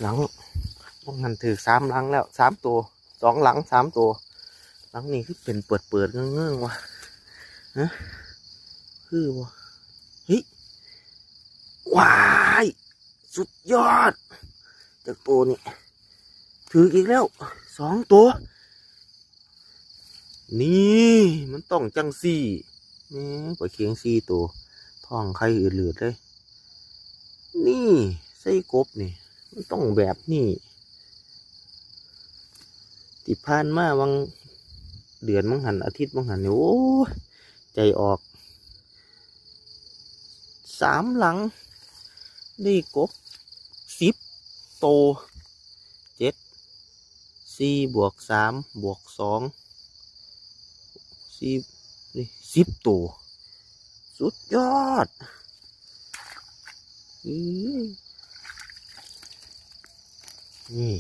หลังต้องหันถือ3 หลังแล้ว3 ตัว2 หลัง3 ตัวหลังนี้คือเป็นเปิดเงื่องๆวะฮะคือวะเฮ้ยว้ายสุดยอดจากตัวนี้ถืออีกแล้ว2 ตัวนี่มันต้องจังสี่นี่ปล่อยเคียง4 ตัวท้องใครอืดเลือดเลยนี่ไส้กบนี่มันต้องแบบนี้ที่ผ่านมาวังเดือนมังหันอาทิตย์มังหันเนี่ยโอ้ใจออก3 หลังได้กบ10 โต7 4 บวก 3 บวก 2 4นี่10 ตัวสุดยอดนี่